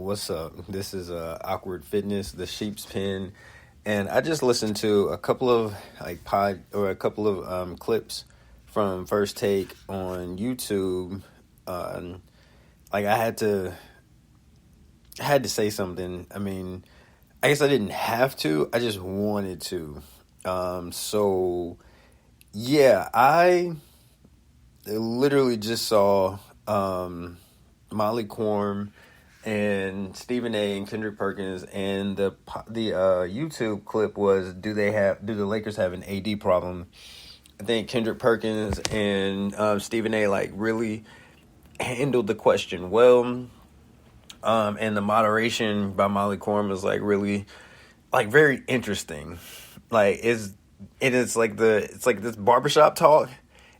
What's up? This is Awkward Fitness, the Sheep's Pen, and I just listened to a couple of clips from First Take on YouTube. Like I had to say something. I mean, I guess I didn't have to. I just wanted to. So yeah, I literally just saw Molly Quorum and Stephen A. and Kendrick Perkins, and the YouTube clip was, do the Lakers have an AD problem? I think Kendrick Perkins and Stephen A. like really handled the question well, and the moderation by Molly Quorum was like really like very interesting. Like it's like this barbershop talk,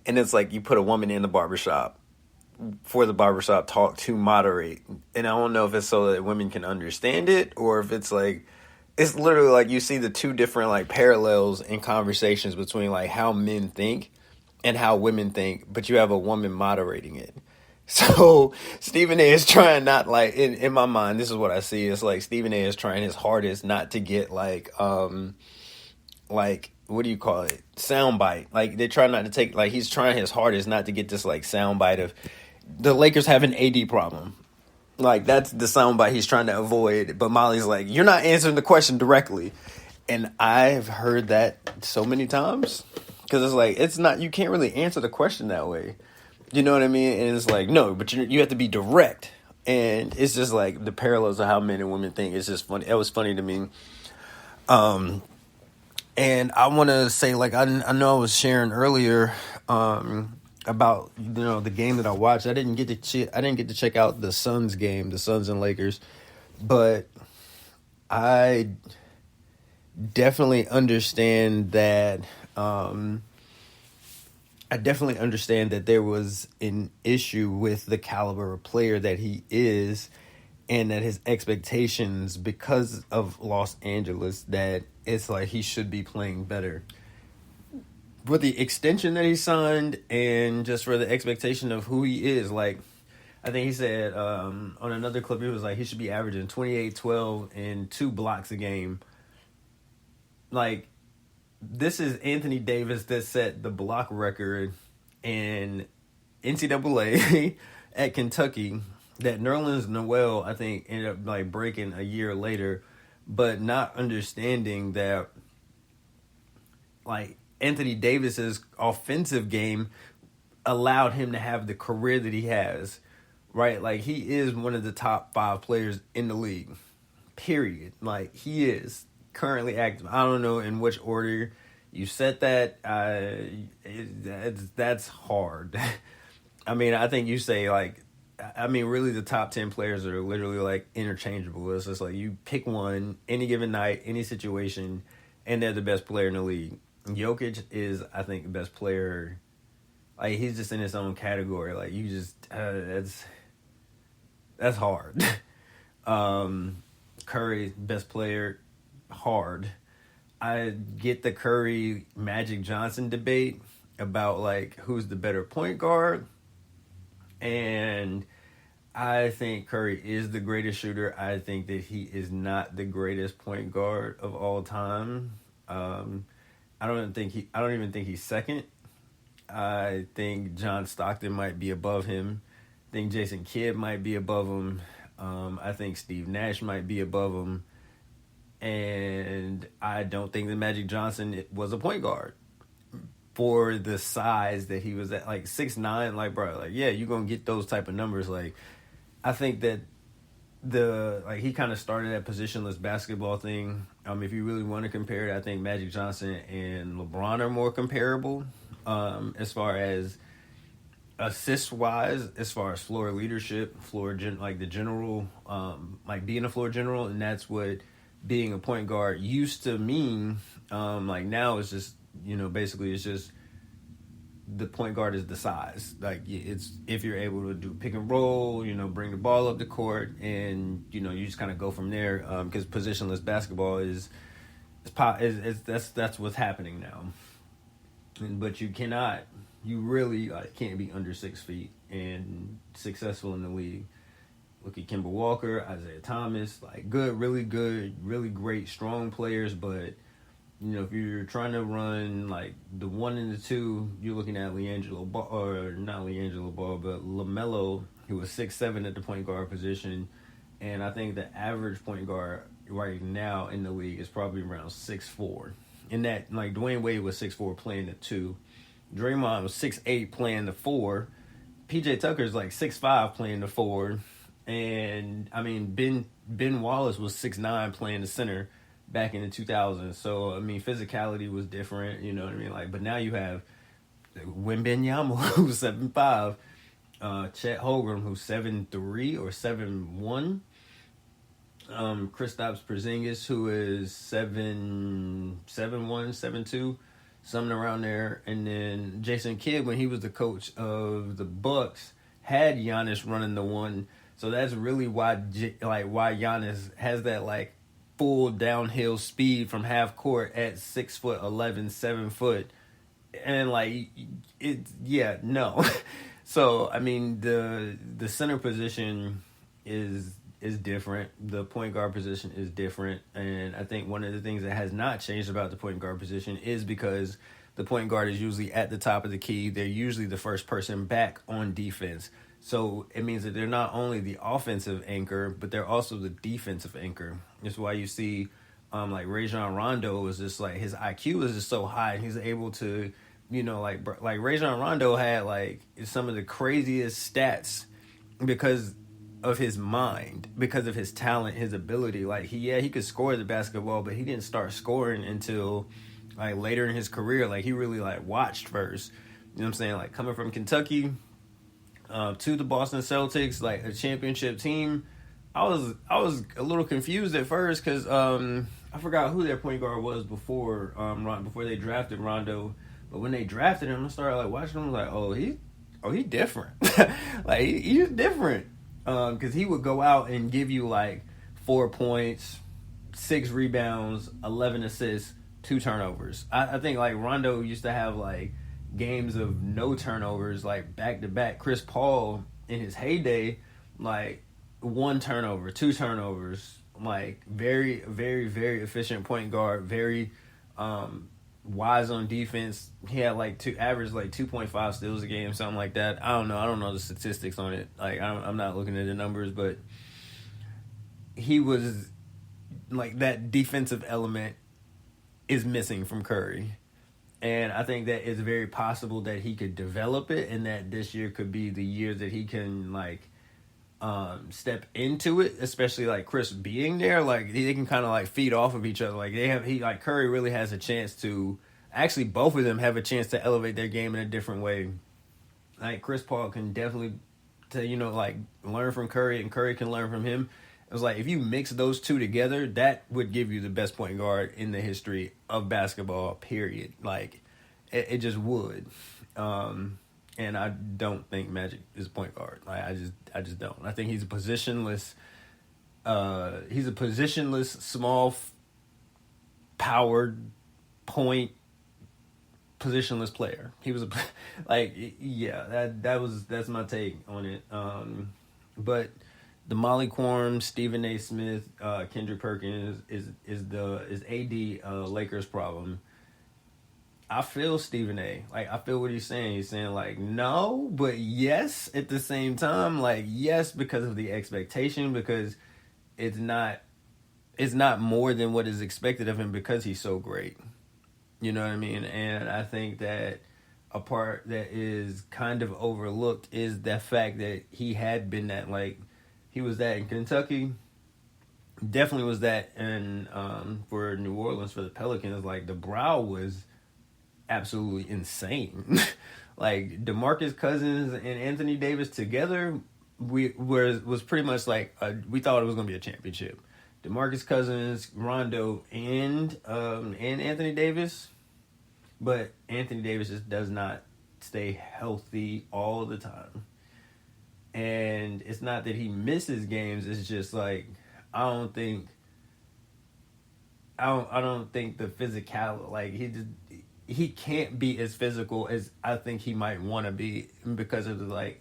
and it's like you put a woman in the barbershop for the barbershop talk to moderate. And I don't know if it's so that women can understand it, or if it's like, it's literally like you see the two different like parallels in conversations between like how men think and how women think, but you have a woman moderating it. So Stephen A is trying not like, in my mind, this is what I see. It's like Stephen A is trying his hardest not to get like what do you call it? Soundbite. Like they try not to take, like he's trying his hardest not to get this like soundbite of the Lakers have an AD problem. Like that's the soundbite he's trying to avoid. But Molly's like, you're not answering the question directly. And I've heard that so many times, because it's like, it's not, you can't really answer the question that way. You know what I mean? And it's like, no, but you have to be direct. And it's just like the parallels of how men and women think. It's just funny. It was funny to me. And I want to say, like, I know I was sharing earlier about, the game that I watched. I didn't get to check out the Suns game, the Suns and Lakers, but I definitely understand that. I definitely understand that there was an issue with the caliber of player that he is, and that his expectations, because of Los Angeles, that it's like he should be playing better. But the extension that he signed, and just for the expectation of who he is, like, I think he said on another clip, he was like, he should be averaging 28, 12, and 2 blocks a game. Like, this is Anthony Davis that set the block record in NCAA at Kentucky, that Nerlens Noel, I think, ended up like breaking a year later, but not understanding that like Anthony Davis's offensive game allowed him to have the career that he has, right? Like he is one of the top 5 players in the league, period. Like he is currently active. I don't know in which order you set that. That's hard. I mean, I think you say like, I mean, really the top 10 players are literally like interchangeable. It's just like you pick one any given night, any situation, and they're the best player in the league. Jokic is, I think, the best player. Like he's just in his own category. Like you just that's hard. Curry, best player, hard. I get the Curry Magic Johnson debate about like who's the better point guard. And I think Curry is the greatest shooter. I think that he is not the greatest point guard of all time. I don't even think he's second. I think John Stockton might be above him. I think Jason Kidd might be above him. I think Steve Nash might be above him. And I don't think that Magic Johnson was a point guard for the size that he was at, like 6'9", like bro, like yeah, you're gonna get those type of numbers. Like I think that he kind of started that positionless basketball thing. If you really want to compare it, I think Magic Johnson and LeBron are more comparable, as far as assist wise, as far as floor leadership, like the general, like being a floor general, and that's what being a point guard used to mean. Like now it's just, basically it's just the point guard is the size. Like it's if you're able to do pick and roll, bring the ball up the court, and you just kind of go from there. Because positionless basketball that's what's happening now. But you really can't be under 6 feet and successful in the league. Look at Kemba Walker, Isaiah Thomas, like good, really great, strong players. But if you're trying to run like the 1 and the 2, you're looking at LiAngelo Ball, or not LiAngelo Ball, but LaMelo, who was 6'7" at the point guard position, and I think the average point guard right now in the league is probably around 6'4". And that, like, Dwayne Wade was 6'4" playing the 2. Draymond was 6'8" playing the 4. PJ Tucker's like 6'5" playing the 4. And I mean, Ben Wallace was 6'9" playing the center back in the 2000s. So I mean, physicality was different. You know what I mean? Like, but now you have Wembanyama, who's 7'5", Chet Holmgren, who's 7'3" or 7'1", Kristaps Porzingis, who is 7'1", 7'2", something around there, and then Jason Kidd, when he was the coach of the Bucks, had Giannis running the 1. So that's really why Giannis has that like full downhill speed from half court at 6'11", 7 foot, and like no. So I mean the center position is different. The point guard position is different, and I think one of the things that has not changed about the point guard position is because the point guard is usually at the top of the key. They're usually the first person back on defense. So it means that they're not only the offensive anchor, but they're also the defensive anchor. That's why you see like Rajon Rondo is just like, his IQ is just so high. He's able to, like Rajon Rondo had like some of the craziest stats because of his mind, because of his talent, his ability. Like he could score the basketball, but he didn't start scoring until like later in his career. Like he really like watched first. You know what I'm saying? Like coming from Kentucky to the Boston Celtics, like a championship team. I was a little confused at first because I forgot who their point guard was before they drafted Rondo. But when they drafted him, I started like watching him, like, he different. Like he's different. Because he would go out and give you like 4 points, 6 rebounds, 11 assists, 2 turnovers. I think like Rondo used to have like games of no turnovers, like back to back. Chris Paul in his heyday, like 1 turnover, 2 turnovers, like very, very, very efficient point guard, very wise on defense. He had like average like 2.5 steals a game, something like that. I don't know the statistics on it. Like I'm not looking at the numbers, but he was like, that defensive element is missing from Curry. And I think that it's very possible that he could develop it, and that this year could be the year that he can like step into it, especially like Chris being there. Like they can kind of like feed off of each other. Like Curry really has a chance to, actually both of them have a chance to elevate their game in a different way. Like Chris Paul can definitely like learn from Curry, and Curry can learn from him. It was like, if you mix those two together, that would give you the best point guard in the history of basketball, period. Like, it just would. And I don't think Magic is a point guard. Like, I just don't. I think he's a positionless, small, powered point, positionless player. He was that's my take on it. But the Molly Quorum, Stephen A. Smith, Kendrick Perkins is AD Lakers' problem. I feel Stephen A. Like, I feel what he's saying. He's saying like no, but yes at the same time. Like yes, because of the expectation, because it's not more than what is expected of him because he's so great. You know what I mean? And I think that a part that is kind of overlooked is the fact that he had been that, like, he was that in Kentucky, definitely was that in for New Orleans, for the Pelicans. Like, the brow was absolutely insane. Like, DeMarcus Cousins and Anthony Davis together was pretty much like we thought it was going to be a championship. DeMarcus Cousins, Rondo, and Anthony Davis. But Anthony Davis just does not stay healthy all the time. And it's not that he misses games. It's just like, I don't think the physicality, like, he can't be as physical as I think he might want to be because of the, like,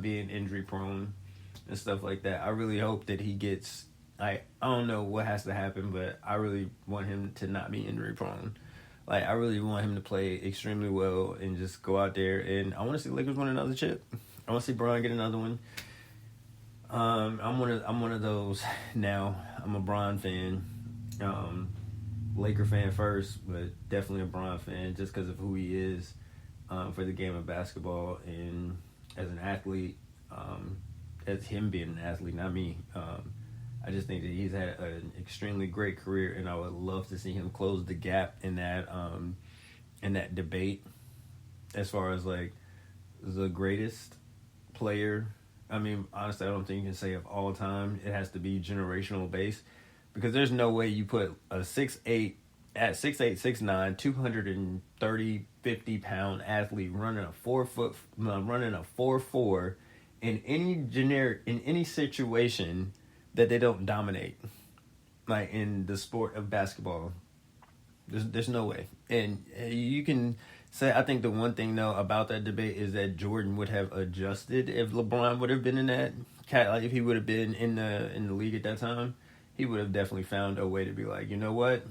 being injury prone. and stuff like that. I really hope that he gets. I don't know what has to happen, but I really want him to not be injury prone. Like I really want him to play extremely well and just go out there. And I want to see Lakers win another chip. I want to see Bron get another one. I'm one of those now. I'm a Bron fan, Laker fan first, but definitely a Bron fan just because of who he is for the game of basketball and as an athlete. As him being an athlete, not me. I just think that he's had an extremely great career, and I would love to see him close the gap in that debate as far as like the greatest player. I mean, honestly, I don't think you can say of all time. It has to be generational based because there's no way you put a 6'8", at 6'8", 6'9", 230, 50-pound athlete running a 4'4" in any situation that they don't dominate, like in the sport of basketball. There's no way. And you can say, I think the one thing though about that debate is that Jordan would have adjusted if LeBron would have been in that cat. Like if he would have been in the league at that time, he would have definitely found a way to be like, you know what,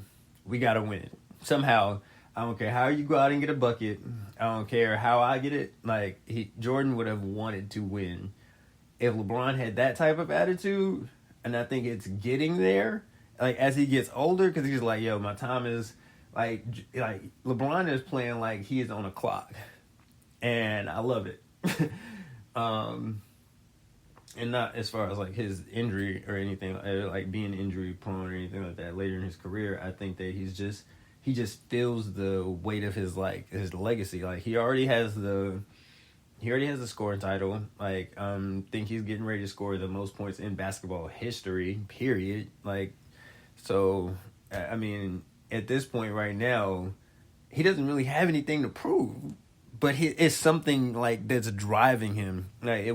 we gotta win somehow. I don't care how you go out and get a bucket. I don't care how I get it. Like Jordan would have wanted to win. If LeBron had that type of attitude, and I think it's getting there, like as he gets older, because he's like, yo, my time is like LeBron is playing like he is on a clock, and I love it. And not as far as like his injury or anything, like being injury prone or anything like that later in his career. I think that he just feels the weight of his legacy. Like he already has the scoring title. Like think he's getting ready to score the most points in basketball history, period. Like, so I mean, at this point right now, he doesn't really have anything to prove, but it's something like that's driving him. Like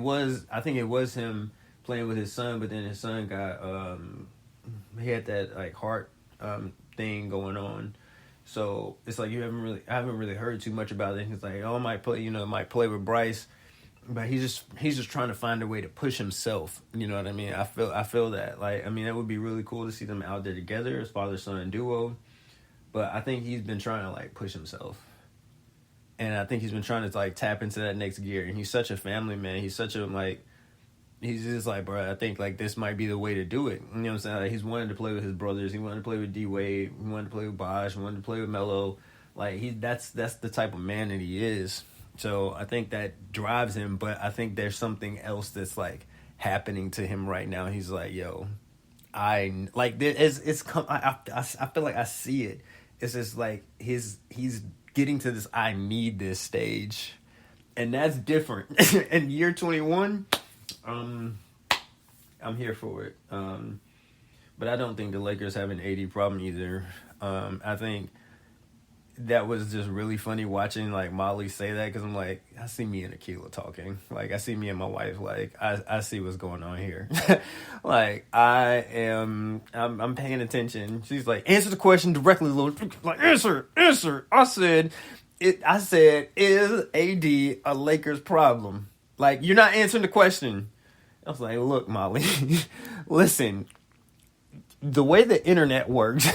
I think it was him playing with his son, but then his son got he had that like heart thing going on. So it's like I haven't really heard too much about it. He's like, oh, might play with Bryce, but he's just trying to find a way to push himself. You know what I mean? I feel that. Like, I mean, it would be really cool to see them out there together as father son duo. But I think he's been trying to like push himself, and I think he's been trying to like tap into that next gear. And he's such a family man. He's such a like. He's just like, bro, I think like this might be the way to do it. You know what I'm saying? Like, he's wanted to play with his brothers. He wanted to play with D Wade. He wanted to play with Bosh. He wanted to play with Melo. Like that's the type of man that he is. So I think that drives him. But I think there's something else that's like happening to him right now. He's like, yo, I feel like I see it. It's just like he's getting to this I need this stage, and that's different. In year 21. I'm here for it. But I don't think the Lakers have an AD problem either. I think that was just really funny watching like Molly say that, because I'm like, I see me and Akila talking. Like I see me and my wife. Like I see what's going on here. Like I'm paying attention. She's like, answer the question directly, Lord. Like answer. I said, is AD a Lakers problem? Like, you're not answering the question. I was like, look, Molly, listen, the way the internet works,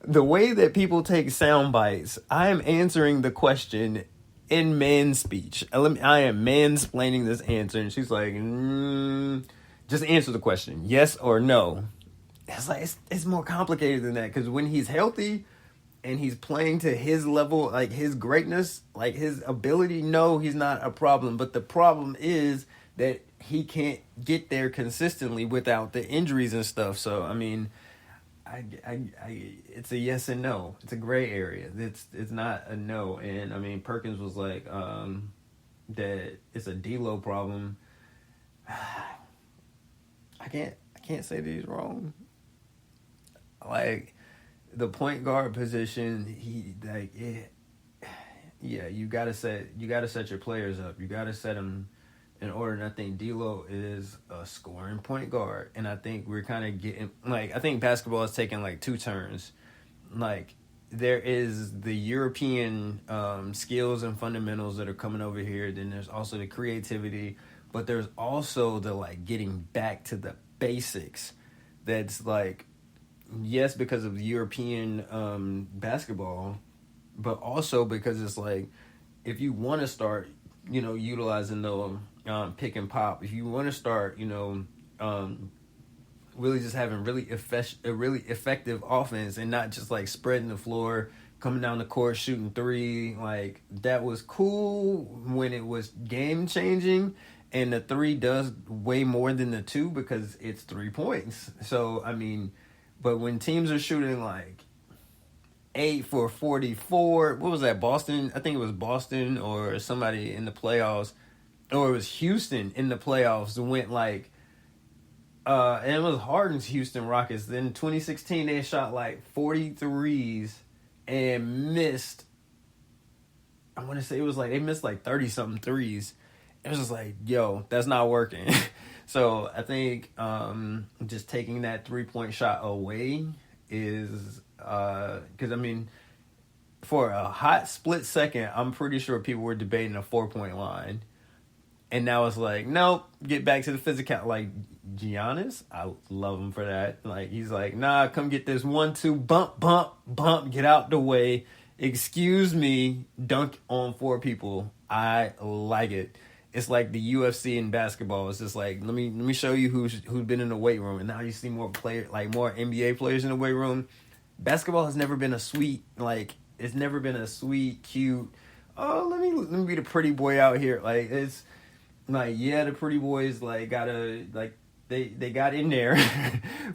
the way that people take sound bites, I am answering the question in man speech. I am mansplaining this answer. And she's like, just answer the question, yes or no. It's like, it's more complicated than that, because when he's healthy and he's playing to his level, like his greatness, like his ability, no, he's not a problem. But the problem is that he can't get there consistently without the injuries and stuff. So, I mean, it's a yes and no. It's a gray area. It's not a no. And, I mean, Perkins was like, that it's a D-Lo problem. I can't say that he's wrong. Like, the point guard position, you gotta set your players up. You gotta set them in order. And I think D'Lo is a scoring point guard, and I think we're kind of getting like, I think basketball is taking like two turns. Like there is the European skills and fundamentals that are coming over here. Then there's also the creativity but there's also the like getting back to the basics. That's like, yes, because of European basketball, but also because it's like, if you want to start, utilizing the pick and pop, if you want to start, really just having a really effective offense and not just like spreading the floor, coming down the court, shooting three, like that was cool when it was game changing. And the three does way more than the two because it's 3 points. So, I mean, but when teams are shooting like 8 for 44, what was that, Boston? I think it was Boston or somebody in the playoffs, or it was Houston in the playoffs, went like, and it was Harden's Houston Rockets. Then 2016, they shot like 43s and missed, I want to say it was like, they missed like 30-something threes. It was just like, yo, that's not working. So I think just taking that 3-point shot away is, because, I mean, for a hot split second, I'm pretty sure people were debating a 4-point line. And now it's like, nope, get back to the physical. Like, Giannis, I love him for that. Like, he's like, nah, come get this 1-2, bump, bump, bump, get out the way. Excuse me, dunk on 4 people. I like it. It's like the UFC in basketball. It's just like, let me show you who's been in the weight room. And now you see more NBA players in the weight room. Basketball has never been a sweet, like, it's never been a sweet, cute, oh, let me be the pretty boy out here. Like, it's like, yeah, the pretty boys like gotta like they got in there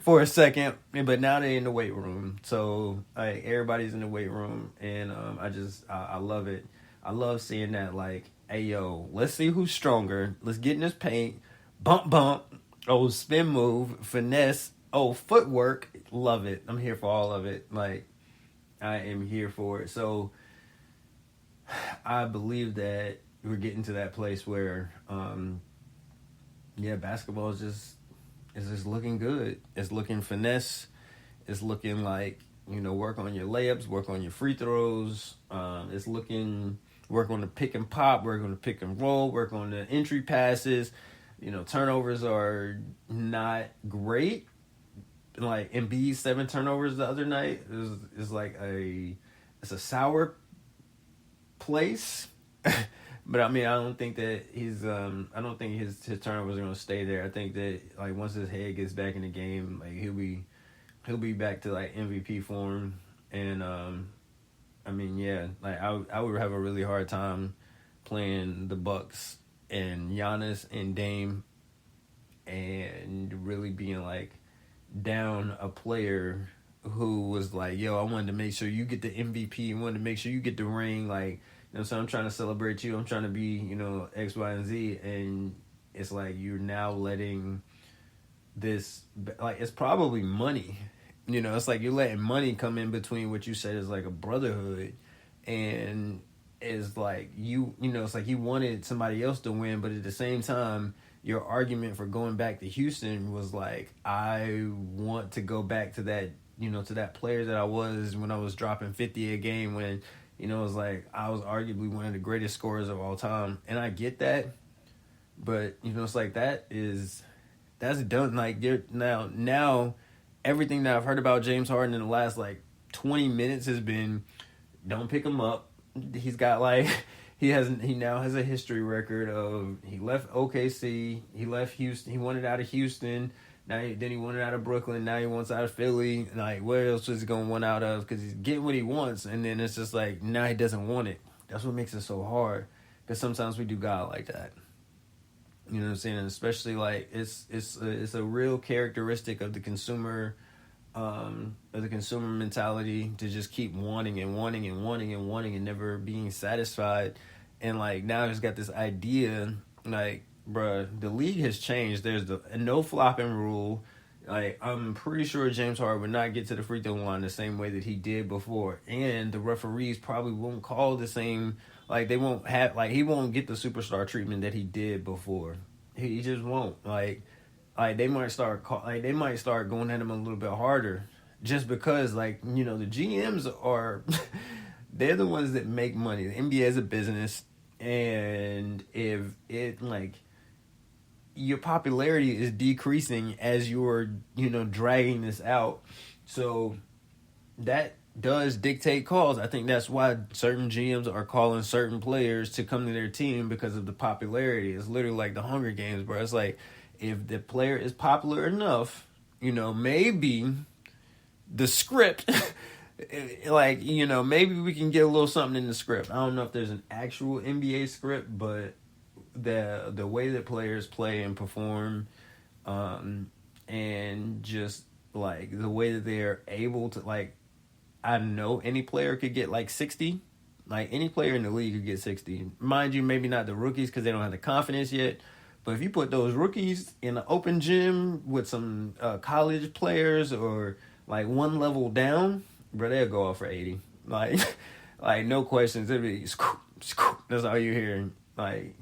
for a second, but now they in the weight room. So like everybody's in the weight room, and I love it. I love seeing that. Like, hey yo, let's see who's stronger. Let's get in this paint, bump bump, oh spin move, finesse, oh footwork. Love it. I'm here for all of it. Like, I am here for it. So I believe that we're getting to that place where, basketball is just looking good. It's looking finesse. It's looking like, work on your layups, work on your free throws. It's looking, work on the pick and pop, work on the pick and roll, work on the entry passes. Turnovers are not great. Like Embiid 7 turnovers the other night is like it's a sour place. But I mean, I don't think that I don't think his turnovers are gonna stay there. I think that like once his head gets back in the game, like he'll be back to like MVP form. And I mean, yeah, like I would have a really hard time playing the Bucks and Giannis and Dame and really being like down a player who was like, yo, I wanted to make sure you get the MVP, I wanted to make sure you get the ring, like, so I'm trying to celebrate you, I'm trying to be, X, Y, and Z, and it's like you're now letting this, like, it's probably money, it's like you're letting money come in between what you said is like a brotherhood, and it's like it's like you wanted somebody else to win, but at the same time, your argument for going back to Houston was like, I want to go back to that, to that player that I was when I was dropping 50 a game, when, it was like I was arguably one of the greatest scorers of all time. And I get that, but, it's like that's done. Like, now everything that I've heard about James Harden in the last, like, 20 minutes has been, don't pick him up. He's got, like... He now has a history record of, he left OKC, he left Houston, he wanted out of Houston, then he wanted out of Brooklyn, now he wants out of Philly. Like, where else is he going to want out of? Because he's getting what he wants, and then it's just like, now he doesn't want it. That's what makes it so hard, because sometimes we do God like that. You know what I'm saying? And especially, like, it's a real characteristic of the consumer mentality to just keep wanting and wanting and wanting and wanting and never being satisfied. And like now he's got this idea, like, bruh, the league has changed. There's a no flopping rule. Like, I'm pretty sure James Harden would not get to the free throw line the same way that he did before. And the referees probably won't call the same, like, they won't have, like, he won't get the superstar treatment that he did before. He just won't. Like they might start going at him a little bit harder, just because, like, the GMs are they're the ones that make money. The NBA is a business, and if it, like, your popularity is decreasing as you're, dragging this out. So that does dictate calls. I think that's why certain GMs are calling certain players to come to their team because of the popularity. It's literally like the Hunger Games, bro. It's like if the player is popular enough, maybe the script, like, maybe we can get a little something in the script. I don't know if there's an actual NBA script, but the way that players play and perform, and just like the way that they're able to, like, I know any player could get like 60. Like any player in the league could get 60. Mind you, maybe not the rookies because they don't have the confidence yet. But if you put those rookies in an open gym with some college players or like one level down, bro, they'll go off for 80. Like, like no questions. It'll be scoop, scoop. That's all you're hearing. Like,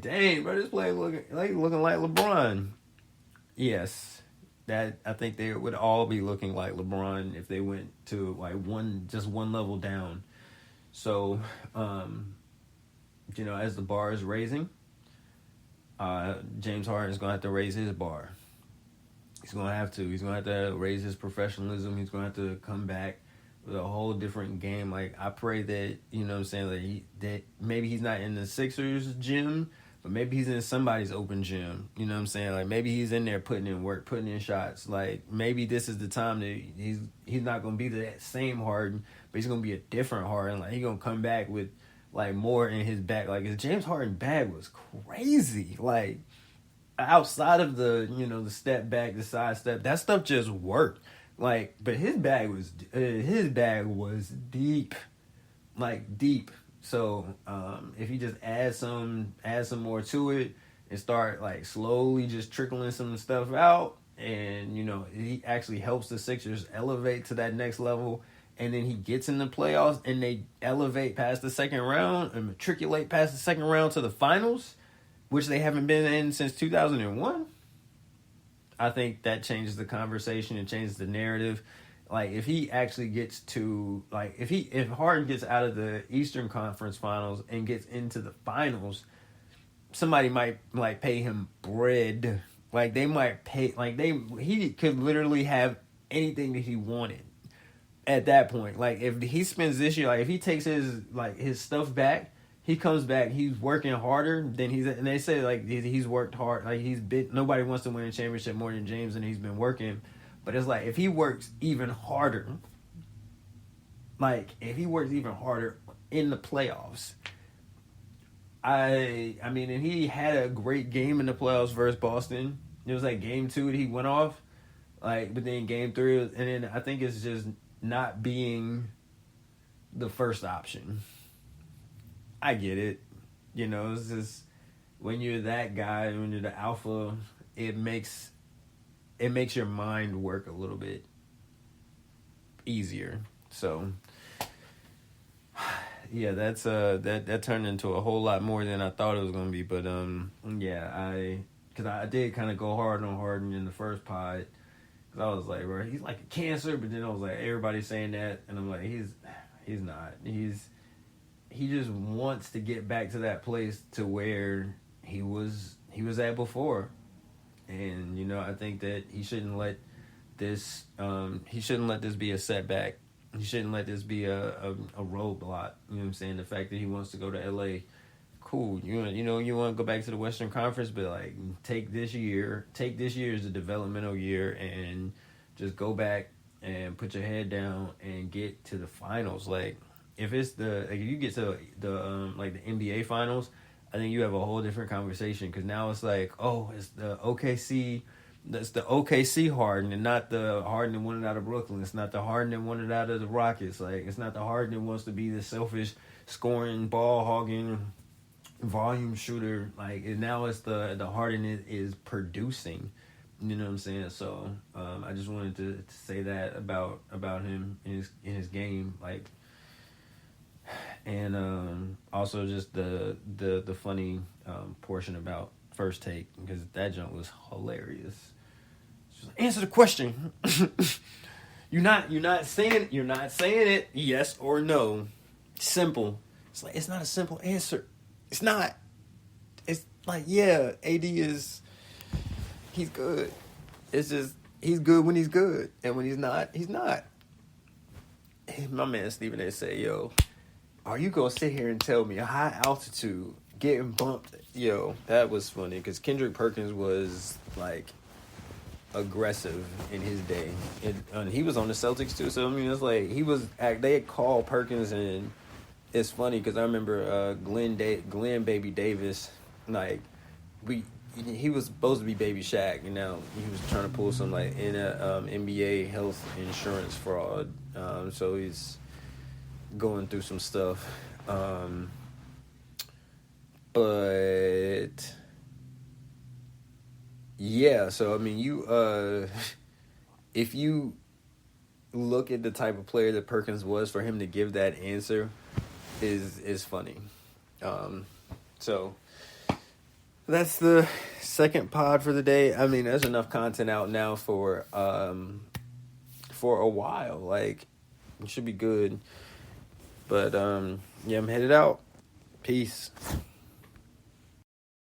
dang, bro, this player looking like LeBron. Yes. That I think they would all be looking like LeBron if they went to like one level down. So, as the bar is raising, James Harden is gonna have to raise his bar. He's gonna have to. He's gonna have to raise his professionalism. He's gonna have to come back with a whole different game. Like I pray that that maybe he's not in the Sixers gym. But maybe he's in somebody's open gym. You know what I'm saying? Like, maybe he's in there putting in work, putting in shots. Like, maybe this is the time that he's not going to be that same Harden, but he's going to be a different Harden. Like, he's going to come back with, like, more in his bag. Like, his James Harden bag was crazy. Like, outside of the, the step back, the side step, that stuff just worked. Like, but his bag was deep. Like, deep. So if you just add some more to it and start like slowly just trickling some stuff out, and he actually helps the Sixers elevate to that next level, and then he gets in the playoffs and they elevate past the second round and matriculate past the second round to the finals, which they haven't been in since 2001. I think that changes the conversation and changes the narrative. Like, if he actually gets to, like, if Harden gets out of the Eastern Conference Finals and gets into the finals, somebody might, like, pay him bread. Like, they might pay, like, he could literally have anything that he wanted at that point. Like, if he spends this year, like, if he takes his stuff back, he comes back, he's working harder than and they say, like, he's worked hard. Like, nobody wants to win a championship more than James, and he's been working. But it's like, if he works even harder, in the playoffs, I mean, and he had a great game in the playoffs versus Boston. It was like game 2 that he went off, like, but then game 3, and then I think it's just not being the first option. I get it. It's just when you're that guy, when you're the alpha, it makes your mind work a little bit easier. So, yeah, that's that turned into a whole lot more than I thought it was gonna be. But because I did kind of go hard on Harden in the first pod, because I was like, bro, he's like a cancer. But then I was like, everybody's saying that, and I'm like, he's not. He just wants to get back to that place to where he was at before. And I think that he shouldn't let this be a setback. He shouldn't let this be a roadblock. You know what I'm saying? The fact that he wants to go to LA, cool. You want to go back to the Western Conference, but like take this year as a developmental year and just go back and put your head down and get to the finals. Like if you get to the like the NBA finals, I think you have a whole different conversation, because now it's like, oh, it's the OKC, that's the OKC Harden, and not the Harden that wanted out of Brooklyn. It's not the Harden that wanted out of the Rockets. Like, it's not the Harden that wants to be the selfish, scoring, ball hogging, volume shooter. Like, and now it's the Harden is producing. You know what I'm saying? So I just wanted to say that about him in his game, like. And also just the funny portion about First Take, because that jump was hilarious. Just like, answer the question. You're not saying it yes or no. Simple. It's like, it's not a simple answer. It's not. It's like, yeah, AD is he's good. It's just he's good when he's good, and when he's not, he's not. And my man Stephen A. say, "Yo, are you gonna sit here and tell me a high altitude getting bumped?" Yo, that was funny because Kendrick Perkins was like aggressive in his day, and he was on the Celtics too. So I mean, it's like they had called Perkins, and it's funny because I remember Glenn Baby Davis, like he was supposed to be Baby Shaq, you know. He was trying to pull some like in a NBA health insurance fraud, so he's going through some stuff, but yeah. So I mean, if you look at the type of player that Perkins was, for him to give that answer is funny. So that's the second pod for the day. I mean, there's enough content out now for a while. Like, it should be good. But yeah, I'm headed out. Peace.